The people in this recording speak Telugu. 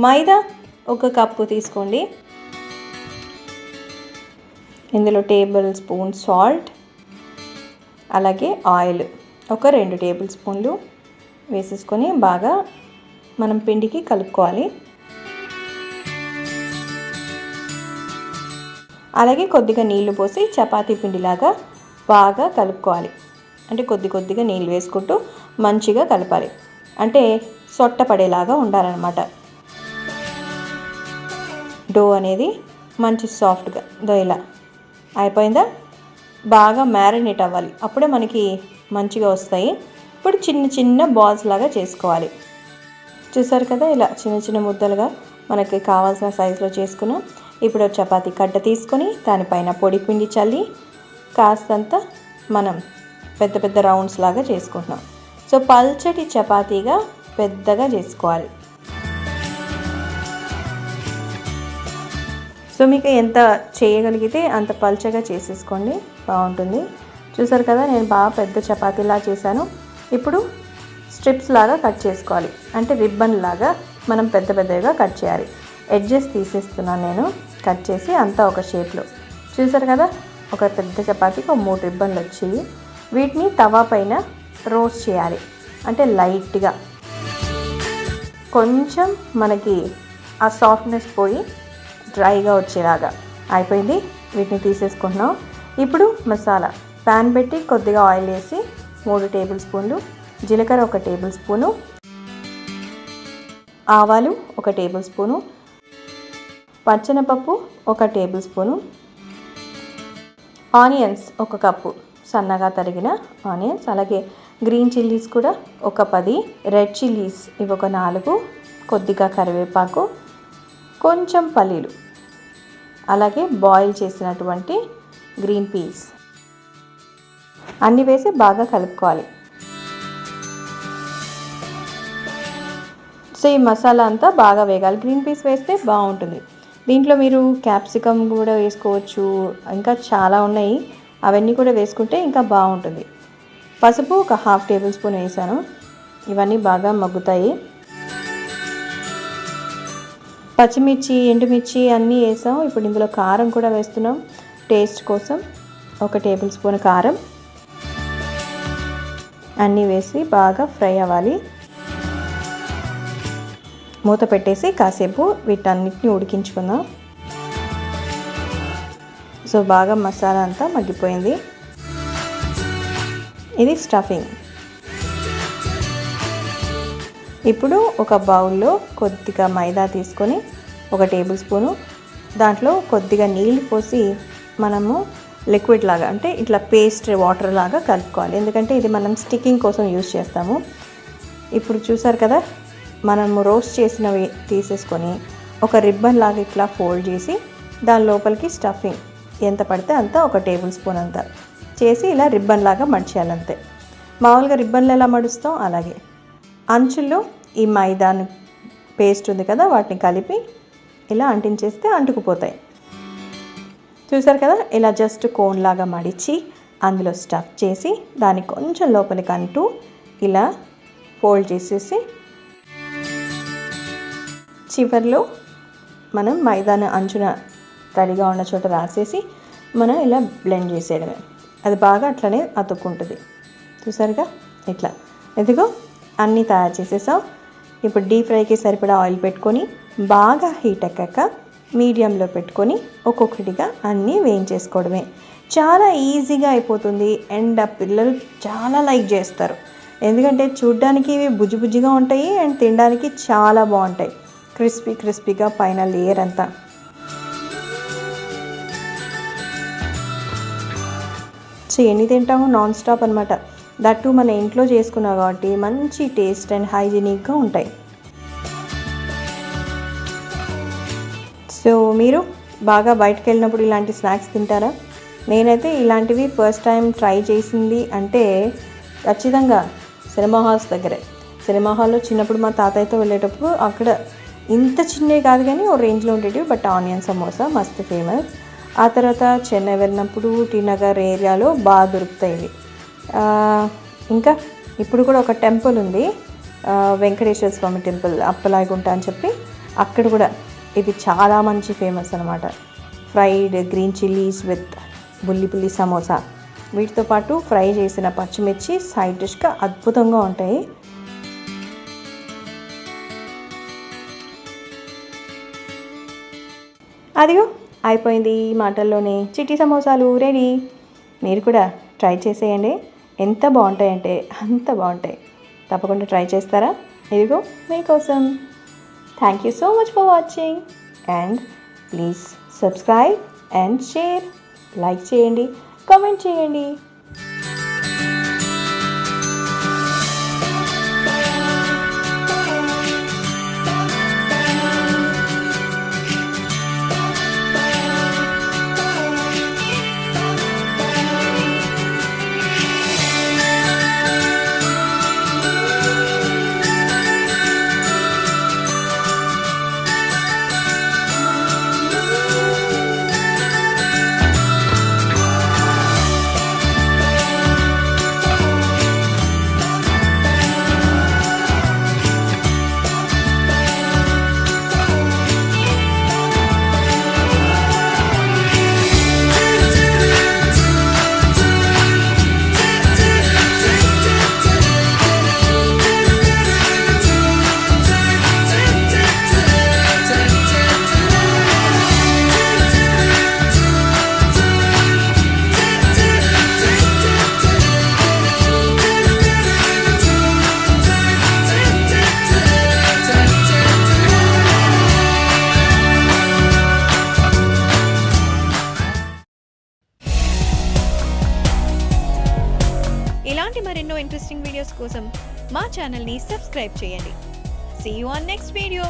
మైదా 1 కప్పు తీసుకోండి. ఇందులో టేబుల్ స్పూన్ సాల్ట్, అలాగే ఆయిల్ ఒక 2 టేబుల్ స్పూన్లు వేసేసుకొని బాగా మనం పిండికి కలుపుకోవాలి. అలాగే కొద్దిగా నీళ్లు పోసి చపాతీ పిండిలాగా బాగా కలుపుకోవాలి. అంటే కొద్దిగా నీళ్ళు వేసుకుంటూ మంచిగా కలపాలి. అంటే సొట్ట పడేలాగా ఉండాలన్నమాట. డో అనేది మంచి సాఫ్ట్గా ఇలా అయిపోయిందా? బాగా మ్యారినేట్ అవ్వాలి, అప్పుడే మనకి మంచిగా వస్తాయి. ఇప్పుడు చిన్న బాల్స్ లాగా చేసుకోవాలి. చూసారు కదా, ఇలా చిన్న ముద్దలుగా మనకి కావాల్సిన సైజులో చేసుకున్నాం. ఇప్పుడు చపాతీ కట్ట తీసుకొని దానిపైన పొడి పిండి చల్లి కాస్తంత మనం పెద్ద రౌండ్స్ లాగా చేసుకుంటున్నాం. సో పల్చటి చపాతీగా పెద్దగా చేసుకోవాలి. సో మీకు ఎంత చేయగలిగితే అంత పల్చగా చేసేసుకోండి, బాగుంటుంది. చూసారు కదా, నేను బాగా పెద్ద చపాతీలా చేశాను. ఇప్పుడు స్ట్రిప్స్ లాగా కట్ చేసుకోవాలి. అంటే రిబ్బన్ లాగా మనం పెద్దగా కట్ చేయాలి. ఎడ్జెస్ తీసేస్తున్నాను నేను, కట్ చేసి అంతా ఒక షేప్లో. చూసారు కదా, ఒక పెద్ద చపాతీకి 3 రిబ్బన్లు వచ్చాయి. వీటిని తవా పైన రోస్ట్ చేయాలి. అంటే లైట్గా కొంచెం మనకి ఆ సాఫ్ట్నెస్ పోయి డ్రైగా వచ్చేలాగా అయిపోయింది. వీటిని తీసేసుకుంటున్నాం. ఇప్పుడు మసాలా ప్యాన్ పెట్టి కొద్దిగా ఆయిల్ వేసి 3 టేబుల్ స్పూన్లు జీలకర్ర, 1 టేబుల్ స్పూను ఆవాలు, 1 టేబుల్ స్పూను పచ్చెనపప్పు, 1 టేబుల్ స్పూను ఆనియన్స్, 1 కప్పు సన్నగా తరిగిన ఆనియన్స్, అలాగే గ్రీన్ చిల్లీస్ కూడా ఒక 10, రెడ్ చిల్లీస్ ఇవి ఒక 4, కొద్దిగా కరివేపాకు, కొంచెం పల్లీలు, అలాగే బాయిల్ చేసినటువంటి గ్రీన్ పీస్ అన్నీ వేసి బాగా కలుపుకోవాలి. సో ఈ మసాలా అంతా బాగా వేగాలి. గ్రీన్ పీస్ వేస్తే బాగుంటుంది. దీంట్లో మీరు క్యాప్సికమ్ కూడా వేసుకోవచ్చు, ఇంకా చాలా ఉన్నాయి, అవన్నీ కూడా వేసుకుంటే ఇంకా బాగుంటుంది. పసుపు 1/2 టేబుల్ స్పూన్ వేసాను. ఇవన్నీ బాగా మగ్గుతాయి. పచ్చిమిర్చి, ఎండుమిర్చి అన్నీ వేసాం. ఇప్పుడు ఇందులో కారం కూడా వేస్తున్నాం టేస్ట్ కోసం. 1 టేబుల్ స్పూన్ కారం అన్నీ వేసి బాగా ఫ్రై అవ్వాలి. మూత పెట్టేసి కాసేపు వీటన్నిటిని ఉడికించుకుందాం. సో బాగా మసాలా అంతా మగ్గిపోయింది. ఇది స్టఫింగ్. ఇప్పుడు ఒక బౌల్లో కొద్దిగా మైదా తీసుకొని 1 టేబుల్ స్పూను దాంట్లో కొద్దిగా నీళ్ళు పోసి మనము లిక్విడ్ లాగా, అంటే ఇట్లా పేస్ట్ వాటర్ లాగా కలుపుకోవాలి. ఎందుకంటే ఇది మనం స్టిక్కింగ్ కోసం యూజ్ చేస్తాము. ఇప్పుడు చూసారు కదా, మనము రోస్ట్ చేసినవి తీసేసుకొని ఒక రిబ్బన్ లాగా ఇట్లా ఫోల్డ్ చేసి దాని లోపలికి స్టఫింగ్ ఎంత పడితే అంత 1 టేబుల్ స్పూన్ అంతా చేసి ఇలా రిబ్బన్ లాగా మడిచేయాలంతే. మామూలుగా రిబ్బన్లు ఎలా మడుస్తాం అలాగే అంచుల్లో ఈ మైదాను పేస్ట్ ఉంది కదా, వాటిని కలిపి ఇలా అంటించేస్తే అంటుకుపోతాయి. చూసారు కదా, ఇలా జస్ట్ కోన్ లాగా మడిచి అందులో స్టఫ్ చేసి దాన్ని కొంచెం లోపలికి అంటూ ఇలా ఫోల్డ్ చేసేసి చివర్లో మనం మైదాను అంచున తడిగా ఉన్న చోట రాసేసి మనం ఇలా బ్లెండ్ చేసేయడమే. అది బాగా అట్లనే అతుక్కుంటుంది. చూసారుగా, ఇట్లా ఇదిగో అన్నీ తయారు చేసేసాం. ఇప్పుడు డీప్ ఫ్రైకి సరిపడా ఆయిల్ పెట్టుకొని బాగా హీట్ ఎక్కాక మీడియంలో పెట్టుకొని ఒక్కొక్కటిగా అన్నీ వేయించేసుకోవడమే. చాలా ఈజీగా అయిపోతుంది. అండ్ ఆ పిల్లలు చాలా లైక్ చేస్తారు. ఎందుకంటే చూడ్డానికి ఇవి బుజ్జిగా ఉంటాయి అండ్ తినడానికి చాలా బాగుంటాయి. క్రిస్పీగా పైన లేయర్ అంతా. సో ఎన్ని తింటాము, నాన్ స్టాప్ అనమాట. దట్టు మన ఇంట్లో చేసుకున్నాం కాబట్టి మంచి టేస్ట్ అండ్ హైజీనిక్గా ఉంటాయి. సో మీరు బాగా బయటకు వెళ్ళినప్పుడు ఇలాంటి స్నాక్స్ తింటారా? నేనైతే ఇలాంటివి ఫస్ట్ టైం ట్రై చేసింది అంటే ఖచ్చితంగా సినిమా హాల్స్ దగ్గరే. సినిమా హాల్లో చిన్నప్పుడు మా తాతయ్యతో వెళ్ళేటప్పుడు అక్కడ ఇంత చిన్నవి కాదు కానీ ఓ రేంజ్లో ఉండేవి. బట్ ఆనియన్ సమోసా మస్తు ఫేమస్. ఆ తర్వాత చెన్నై వెళ్ళినప్పుడు టీ నగర్ ఏరియాలో బాగా దొరుకుతాయి. ఇంకా ఇప్పుడు కూడా ఒక టెంపుల్ ఉంది, వెంకటేశ్వర స్వామి టెంపుల్, అప్పలాగుంట అని చెప్పి. అక్కడ కూడా ఇది చాలా మంచి ఫేమస్ అనమాట. ఫ్రైడ్ గ్రీన్ చిల్లీస్ విత్ బుల్లి సమోసా, వీటితో పాటు ఫ్రై చేసిన పచ్చిమిర్చి సైడ్ డిష్గా అద్భుతంగా ఉంటాయి. అదిగో అయిపోయింది మాటల్లోనే, చిట్టి సమోసాలు రెడీ. మీరు కూడా ట్రై చేసేయండి, ఎంత బాగుంటాయంటే అంత బాగుంటాయి. తప్పకుండా ట్రై చేస్తారా? ఇదిగో మీకోసం. Thank you so much for watching and please subscribe and share. Like చేయండి, కామెంట్ చేయండి. ఇలాంటి మరెన్నో ఇంట్రెస్టింగ్ వీడియోస్ కోసం మా ఛానల్ని సబ్స్క్రైబ్ చేయండి. See you on next video.